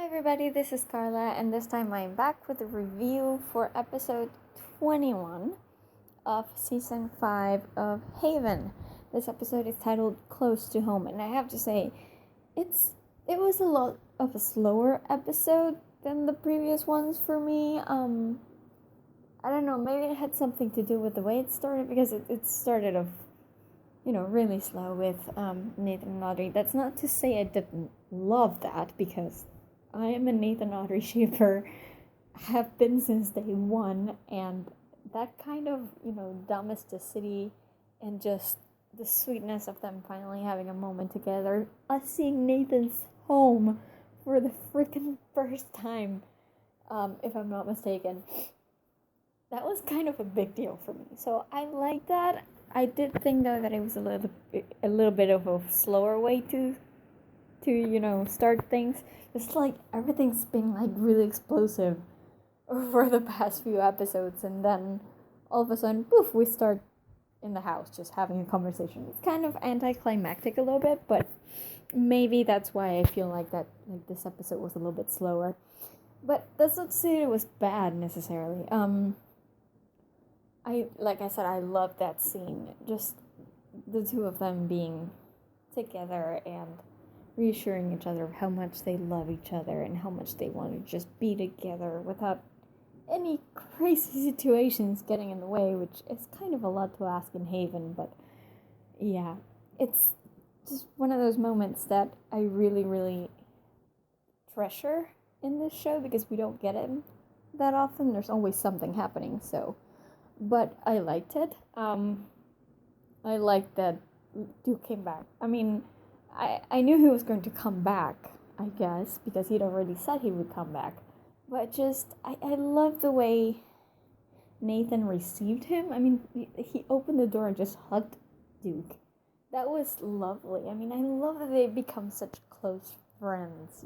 everybody, this is Carla, and this time I'm back with a review for episode 21 of season 5 of Haven. This episode is titled Close to Home, and I have to say, it was a lot of a slower episode than the previous ones for me. I don't know, maybe it had something to do with the way it started, because it started off, really slow with Nathan and Audrey. That's not to say I didn't love that, because I am a Nathan Audrey shipper, have been since day one, and that kind of, domesticity and just the sweetness of them finally having a moment together, us seeing Nathan's home for the freaking first time, if I'm not mistaken, that was kind of a big deal for me. So I like that. I did think though that it was a little bit of a slower way to start things. It's like everything's been like really explosive over the past few episodes, and then all of a sudden, poof, we start in the house just having a conversation. It's kind of anticlimactic a little bit, but maybe that's why I feel like this episode was a little bit slower. But that's not to say it was bad necessarily. Like I said, I love that scene. Just the two of them being together and reassuring each other of how much they love each other and how much they want to just be together without any crazy situations getting in the way, which is kind of a lot to ask in Haven, but yeah, it's just one of those moments that I really, really treasure in this show, because we don't get it that often. There's always something happening, but I liked it. I liked that Duke came back. I mean, I knew he was going to come back, I guess, because he'd already said he would come back. But just, I love the way Nathan received him. I mean, he opened the door and just hugged Duke. That was lovely. I mean, I love that they become such close friends,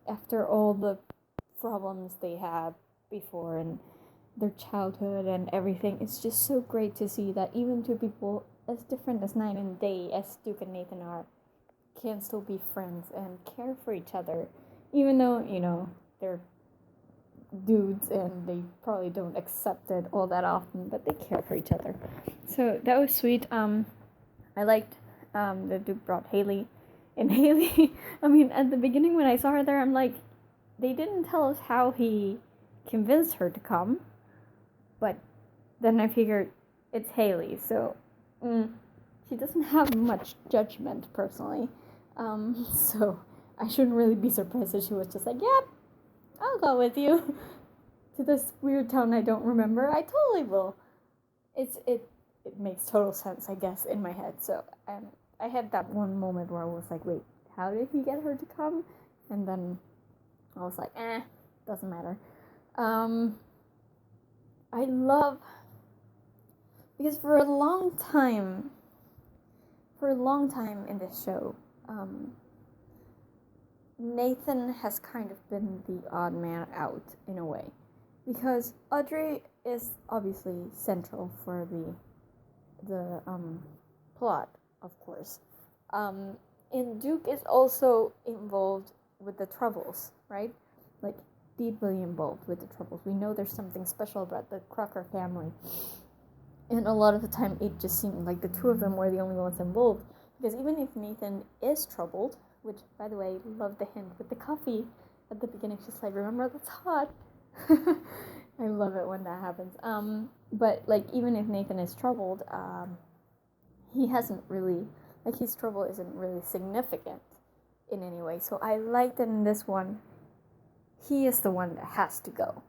after all the problems they had before and their childhood and everything. It's just so great to see that even two people as different as night and day as Duke and Nathan are, can still be friends and care for each other, even though, they're dudes and they probably don't accept it all that often, but they care for each other. So that was sweet. I liked that Duke brought Haley. And Haley, I mean, at the beginning when I saw her there, I'm like, they didn't tell us how he convinced her to come, but then I figured it's Haley, so she doesn't have much judgment personally. So I shouldn't really be surprised if she was just like, yep, I'll go with you to this weird town I don't remember. I totally will. It makes total sense, I guess, in my head. So I had that one moment where I was like, wait, how did he get her to come? And then I was like, doesn't matter. I love, because for a long time in this show, Nathan has kind of been the odd man out in a way, because Audrey is obviously central for the plot, of course, and Duke is also involved with the Troubles, right? Like, deeply involved with the Troubles. We know there's something special about the Crocker family, and a lot of the time it just seemed like the two of them were the only ones involved, because even if Nathan is troubled, which, by the way, love the hint with the coffee at the beginning, she's like, remember, that's hot. I love it when that happens. But, like, even if Nathan is troubled, he hasn't really, like, his trouble isn't really significant in any way. So I like that in this one, he is the one that has to go,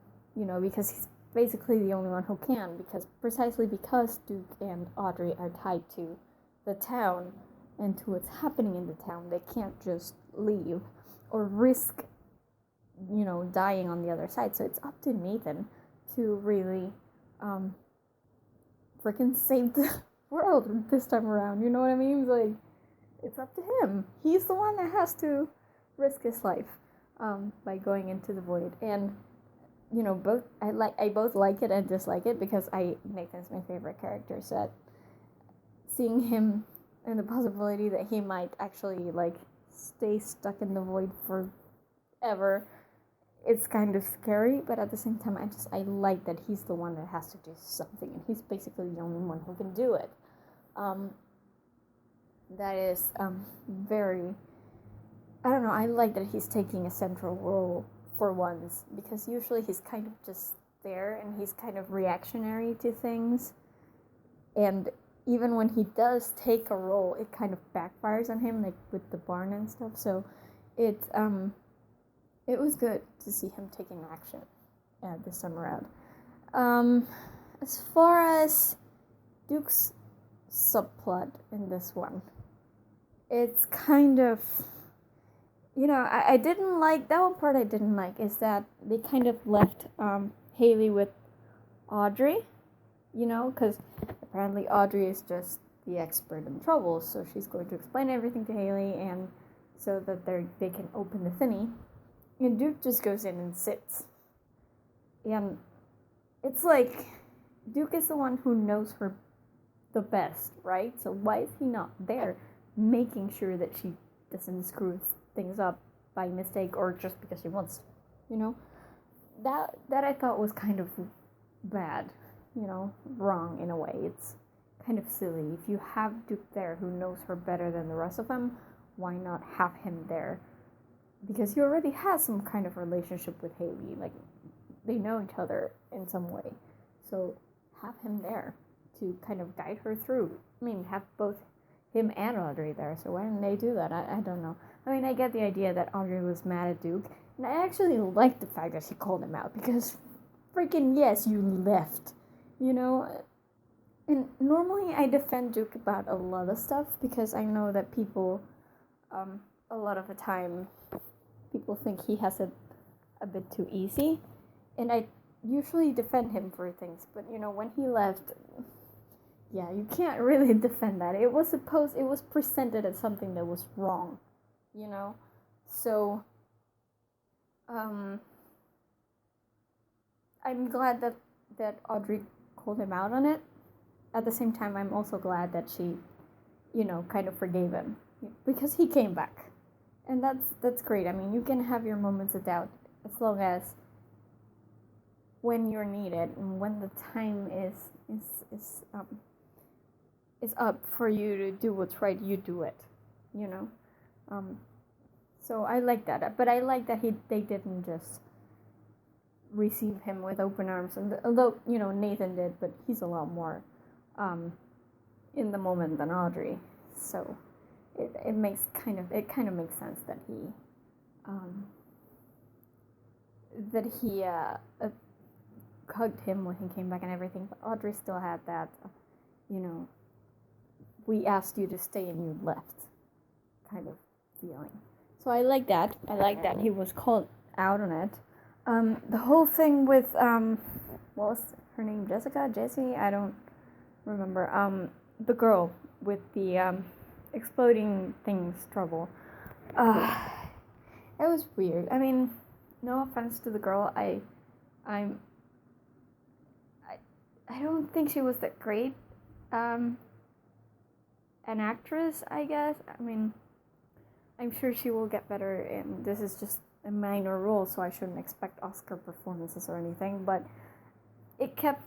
because he's basically the only one who can, precisely because Duke and Audrey are tied to the town and to what's happening in the town. They can't just leave or risk, dying on the other side. So it's up to Nathan to really freaking save the world this time around. You know what I mean? It's like, it's up to him. He's the one that has to risk his life by going into the void. And both I both like it and dislike it, because Nathan's my favorite character. So seeing him and the possibility that he might actually, like, stay stuck in the void for ever. It's kind of scary, but at the same time, I like that he's the one that has to do something, and he's basically the only one who can do it. That is very. I don't know. I like that he's taking a central role for once, because usually he's kind of just there and he's kind of reactionary to things, and even when he does take a role, it kind of backfires on him, like with the barn and stuff. So it was good to see him taking action this time around. As far as Duke's subplot in this one, it's kind of, I didn't like, that one part I didn't like, is that they kind of left Haley with Audrey, because apparently Audrey is just the expert in trouble, so she's going to explain everything to Haley, and so that they can open the thingy. And Duke just goes in and sits. And it's like, Duke is the one who knows her the best, right? So why is he not there making sure that she doesn't screw things up by mistake or just because she wants to, That I thought was kind of bad, wrong in a way. It's kind of silly. If you have Duke there who knows her better than the rest of them, why not have him there? Because he already has some kind of relationship with Haley. Like, they know each other in some way. So have him there to kind of guide her through. I mean, have both him and Audrey there. So why didn't they do that? I don't know. I mean, I get the idea that Audrey was mad at Duke. And I actually like the fact that she called him out. Because freaking yes, you left. And normally I defend Duke about a lot of stuff. Because I know that people, a lot of the time, people think he has it a bit too easy. And I usually defend him for things. But, when he left, yeah, you can't really defend that. It was presented as something that was wrong, So, I'm glad that Audrey called him out on it. At the same time, I'm also glad that she, kind of forgave him. Because he came back. And that's great. I mean, you can have your moments of doubt as long as when you're needed and when the time is up for you to do what's right, you do it, So I like that, but I like that they didn't just receive him with open arms, and although Nathan did, but he's a lot more in the moment than Audrey, so it kind of makes sense that he hugged him when he came back and everything, but Audrey still had that, we asked you to stay and you left kind of feeling. So I like that. I like that he was called out on it. The whole thing with, what was her name? Jessie? I don't remember. The girl with the exploding things trouble. It was weird. I mean, no offense to the girl. I don't think she was that great. An actress, I guess. I mean, I'm sure she will get better, and this is just a minor role, so I shouldn't expect Oscar performances or anything, but it kept,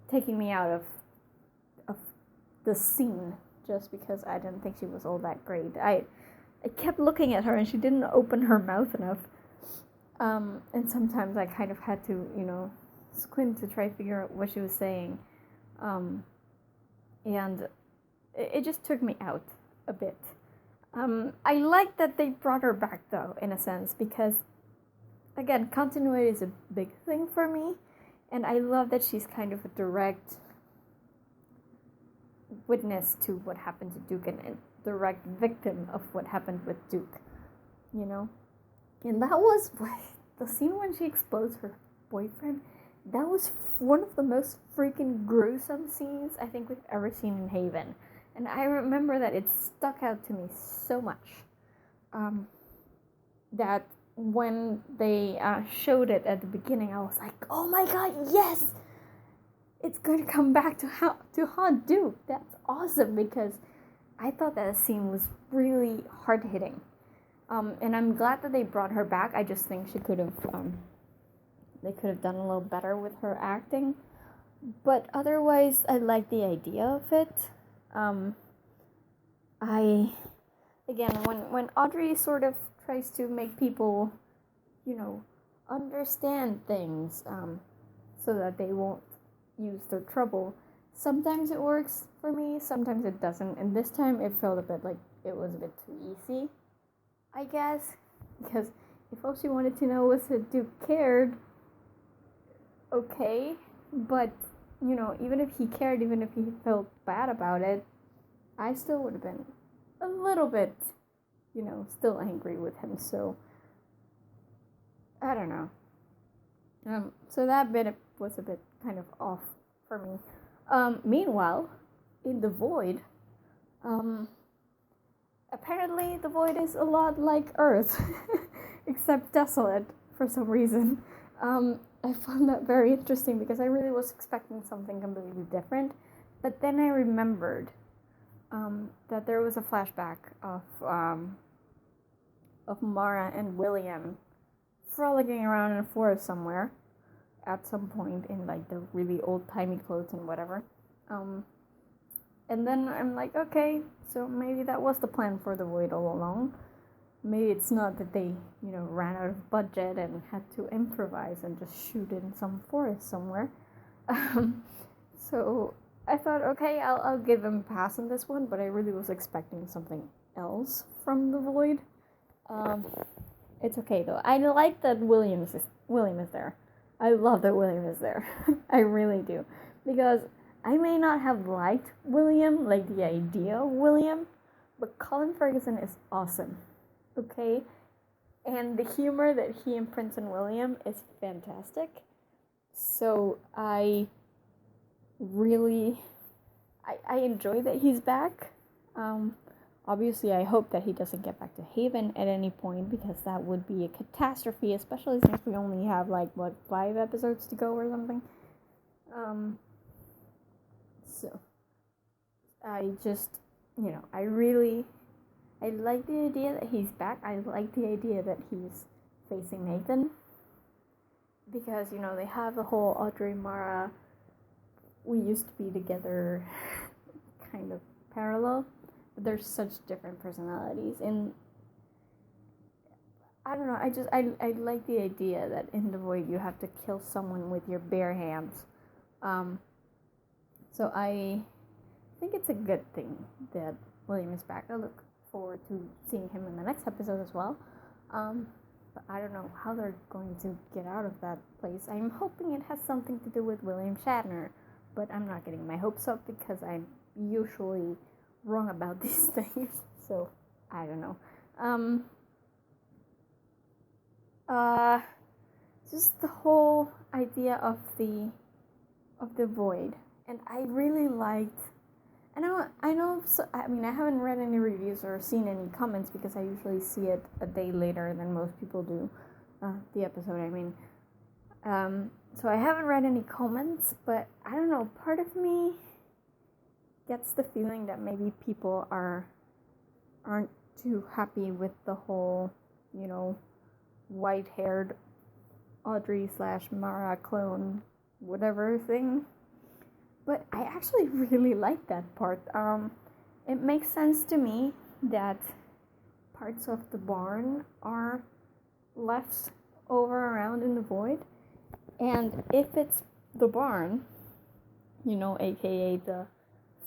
taking me out of the scene, just because I didn't think she was all that great. I kept looking at her, and she didn't open her mouth enough, and sometimes I kind of had to, squint to try to figure out what she was saying, and it just took me out a bit. I like that they brought her back, though, in a sense, because, again, continuity is a big thing for me, and I love that she's kind of a direct witness to what happened to Duke and a direct victim of what happened with Duke, And that was the scene when she explodes her boyfriend. That was one of the most freaking gruesome scenes I think we've ever seen in Haven. And I remember that it stuck out to me so much that when they showed it at the beginning, I was like, oh my god, yes! It's going to come back to haunt Duke. That's awesome, because I thought that scene was really hard-hitting. And I'm glad that they brought her back. I just think she could have, they could have done a little better with her acting. But otherwise, I like the idea of it. Again, when Audrey sort of tries to make people, understand things, so that they won't use their trouble, sometimes it works for me, sometimes it doesn't. And this time it felt a bit like it was a bit too easy, I guess. Because if all she wanted to know was that Duke cared, okay. But, even if he cared, even if he felt bad about it, I still would have been a little bit, still angry with him. So, I don't know. So that bit was a bit kind of off for me. Meanwhile, in the void, apparently the void is a lot like Earth, except desolate for some reason. I found that very interesting because I really was expecting something completely different. But then I remembered that there was a flashback of Mara and William frolicking around in a forest somewhere at some point in like the really old-timey clothes and whatever. And then I'm like, okay, so maybe that was the plan for the void all along. Maybe it's not that they, ran out of budget and had to improvise and just shoot in some forest somewhere. So I thought, okay, I'll give them a pass on this one, but I really was expecting something else from the void. It's okay though. I like that William is there. I love that William is there. I really do. Because I may not have liked William, like the idea of William, but Colin Ferguson is awesome. Okay? And the humor that he imprints on William is fantastic. So I enjoy that he's back. Obviously, I hope that he doesn't get back to Haven at any point, because that would be a catastrophe, especially since we only have, 5 episodes to go or something. So, I just, I like the idea that he's back. I like the idea that he's facing Nathan. Because, they have the whole Audrey, Mara, we used to be together kind of parallel. But there's such different personalities, and I don't know, I like the idea that in the void you have to kill someone with your bare hands. So I think it's a good thing that William is back. I look forward to seeing him in the next episode as well. But I don't know how they're going to get out of that place. I'm hoping it has something to do with William Shatner, but I'm not getting my hopes up because I'm usually wrong about these things, so I don't know. Just the whole idea of the void, and I really liked. And I know. So, I haven't read any reviews or seen any comments because I usually see it a day later than most people do. The episode, So I haven't read any comments, but I don't know. Part of me gets the feeling that maybe people aren't too happy with the whole, white-haired Audrey/Mara clone whatever thing. But I actually really like that part. It makes sense to me that parts of the barn are left over around in the void. And if it's the barn, aka the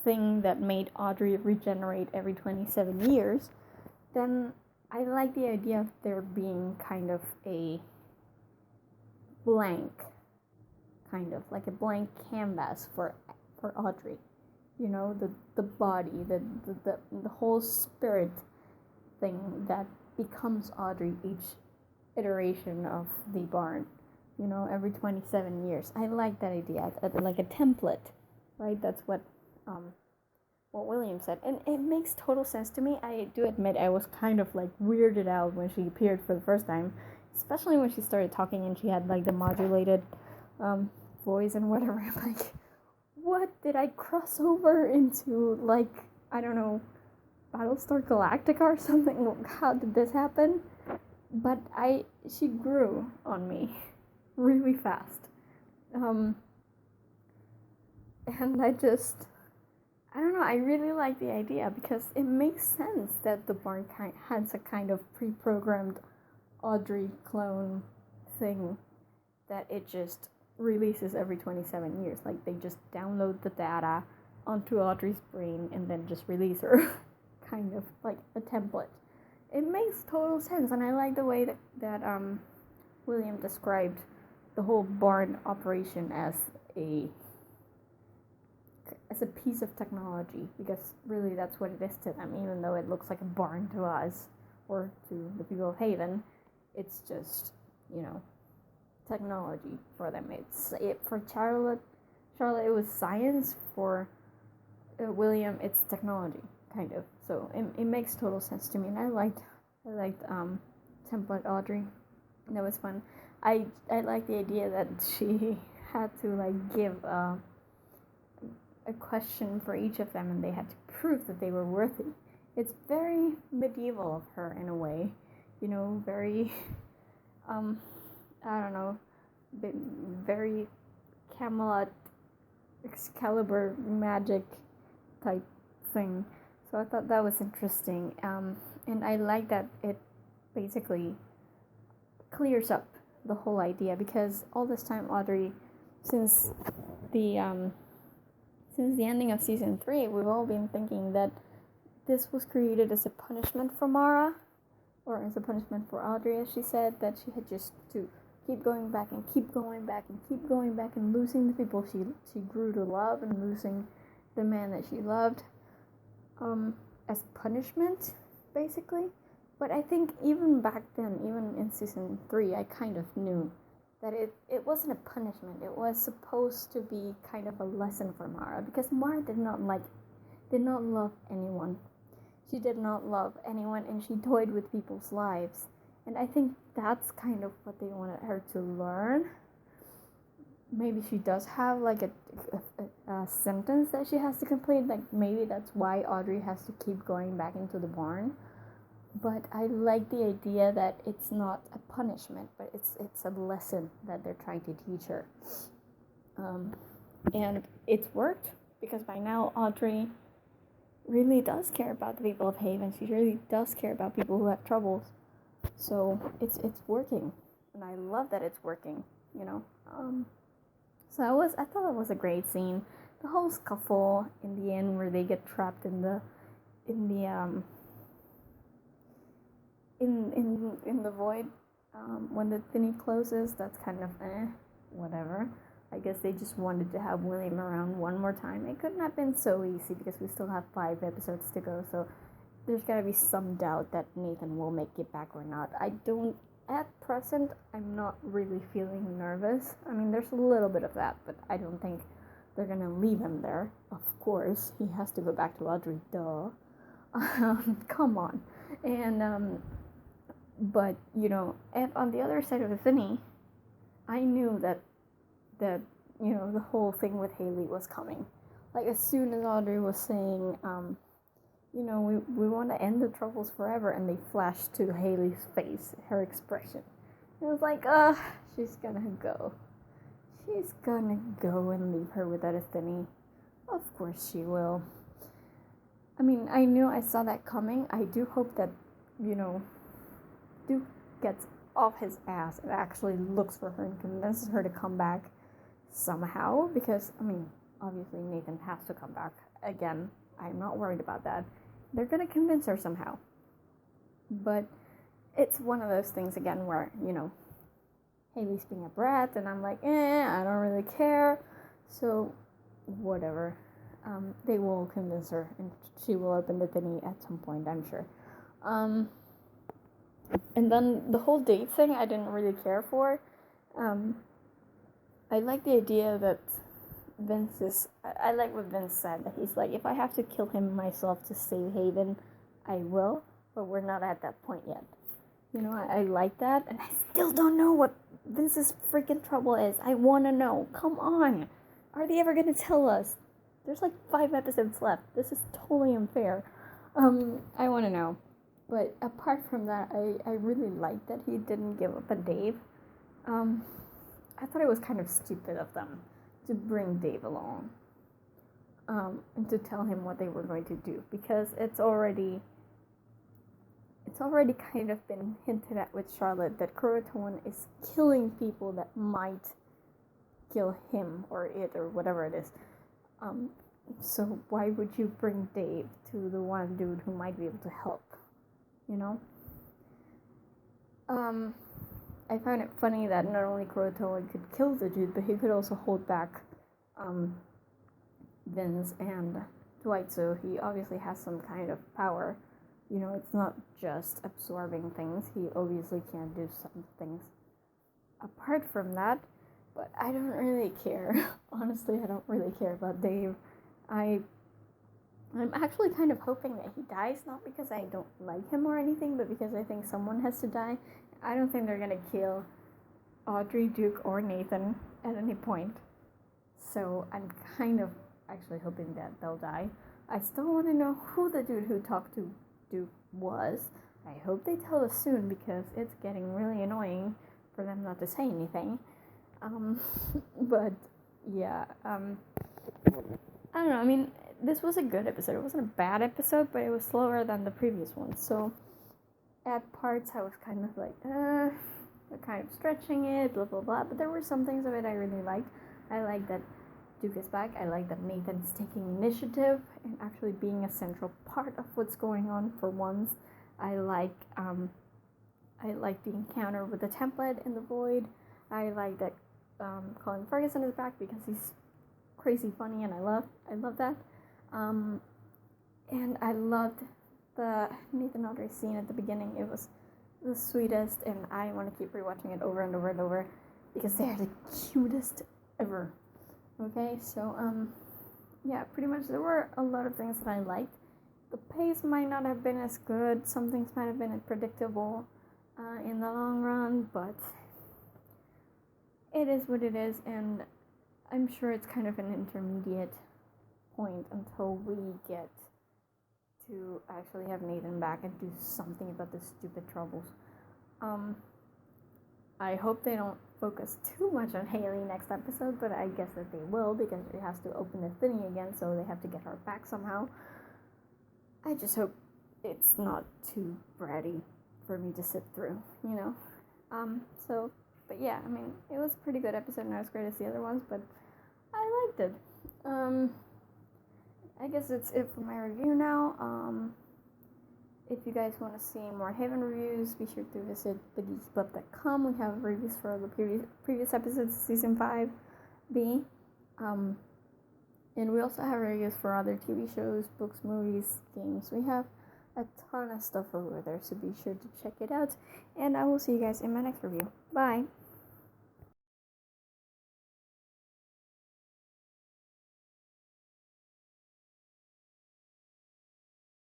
thing that made Audrey regenerate every 27 years, then I like the idea of there being kind of a blank, kind of like a blank canvas for Audrey. The body, the whole spirit thing that becomes Audrey each iteration of the barn, every 27 years. I like that idea, like a template, right? That's what William said, and it makes total sense to me. I do admit I was kind of weirded out when she appeared for the first time, especially when she started talking and she had the modulated voice and whatever. I'm like, what did I cross over into? I don't know, Battlestar Galactica or something. How did this happen? But she grew on me really fast. And I don't know, I really like the idea because it makes sense that the barn has a kind of pre-programmed Audrey clone thing that it just releases every 27 years. Like, they just download the data onto Audrey's brain and then just release her. Kind of like a template. It makes total sense, and I like the way that William described the whole barn operation as a piece of technology, because really that's what it is to them. Even though it looks like a barn to us or to the people of Haven, it's just, technology for them. For Charlotte it was science. For William, it's technology, kind of. So it makes total sense to me, and I liked template Audrey. That was fun. I like the idea that she had to give a question for each of them, and they had to prove that they were worthy. It's very medieval of her in a way, very I don't know, very Camelot, Excalibur magic type thing. So I thought that was interesting, and I like that it basically clears up the whole idea, because all this time Audrey, since the ending of season 3, we've all been thinking that this was created as a punishment for Mara, or as a punishment for Audrey, as she said, that she had just to keep going back and keep going back and keep going back and losing the people she grew to love, and losing the man that she loved, as punishment, basically. But I think even back then, even in season 3, I kind of knew that it wasn't a punishment. It was supposed to be kind of a lesson for Mara, because Mara did not love anyone. She did not love anyone, and she toyed with people's lives. And I think that's kind of what they wanted her to learn. Maybe she does have a sentence that she has to complete. Maybe that's why Audrey has to keep going back into the barn. But I like the idea that it's not a punishment, but it's a lesson that they're trying to teach her. And it's worked, because by now Audrey really does care about the people of Haven. She really does care about people who have troubles. So it's working, and I love that it's working. So I thought it was a great scene. The whole scuffle in the end, where they get trapped in the void, when the thinny closes, that's kind of whatever. I guess they just wanted to have William around one more time. It couldn't have been so easy, because we still have 5 episodes to go, so there's gotta be some doubt that Nathan will make it back or not. At present, I'm not really feeling nervous. I mean, there's a little bit of that, but I don't think they're gonna leave him there. Of course, he has to go back to Audrey, duh. Come on. And, but, and on the other side of the thinny, I knew that the whole thing with Haley was coming. As soon as Audrey was saying, we want to end the troubles forever, and they flashed to Haley's face, her expression. It was like, she's gonna go. She's gonna go and leave her without a thinny. Of course she will. I mean, I saw that coming. I do hope that, Duke gets off his ass and actually looks for her and convinces her to come back somehow, because, obviously Nathan has to come back again. I'm not worried about that. They're gonna convince her somehow. But it's one of those things again where, Haley's being a brat, and I'm like, I don't really care. So, whatever. They will convince her, and she will open the thingy at some point, I'm sure. And then the whole date thing, I didn't really care for. I like the idea that I like what Vince said, that he's like, if I have to kill him myself to save Haven, I will, but we're not at that point yet. I like that, and I still don't know what Vince's freaking trouble is. I want to know. Come on. Are they ever going to tell us? There's 5 episodes left. This is totally unfair. I want to know. But apart from that, I really like that he didn't give up on Dave. I thought it was kind of stupid of them to bring Dave along. And to tell him what they were going to do, because it's already kind of been hinted at with Charlotte that Croatoan is killing people that might kill him or it or whatever it is. So why would you bring Dave to the one dude who might be able to help? You know? I found it funny that not only Croatoan could kill the dude, but he could also hold back Vince and Dwight, so he obviously has some kind of power. You know, it's not just absorbing things. He obviously can do some things apart from that, but I don't really care. Honestly, I don't really care about Dave. I'm actually kind of hoping that he dies, not because I don't like him or anything, but because I think someone has to die. I don't think they're gonna kill Audrey, Duke, or Nathan at any point. So I'm kind of actually hoping that they'll die. I still want to know who the dude who talked to Duke was. I hope they tell us soon, because it's getting really annoying for them not to say anything. But yeah, I don't know. I mean, this was a good episode. It wasn't a bad episode, but it was slower than the previous one. So at parts, I was kind of like, they're kind of stretching it, blah blah blah. But there were some things of it I really liked. I like that Duke is back. I like that Nathan's taking initiative and actually being a central part of what's going on for once. I like the encounter with the template in the void. I like that Colin Ferguson is back because he's crazy funny, and I love that. And I loved the Nathan Audrey scene at the beginning. It was the sweetest, and I want to keep rewatching it over and over and over because they are the cutest ever. Okay, so yeah, pretty much there were a lot of things that I liked. The pace might not have been as good. Some things might have been predictable in the long run, but it is what it is, and I'm sure it's kind of an intermediate point until we get to actually have Nathan back and do something about the stupid troubles. I hope they don't focus too much on Haley next episode, but I guess that they will, because it has to open the thingy again, so they have to get her back somehow. I just hope it's not too bratty for me to sit through, you know? But yeah, I mean, it was a pretty good episode, not as great as the other ones, but I liked it. I guess that's it for my review now. If you guys want to see more Haven reviews, be sure to visit thegeekypub.com. We have reviews for all the previous episodes of Season 5B. And we also have reviews for other TV shows, books, movies, games. We have a ton of stuff over there, so be sure to check it out. And I will see you guys in my next review. Bye!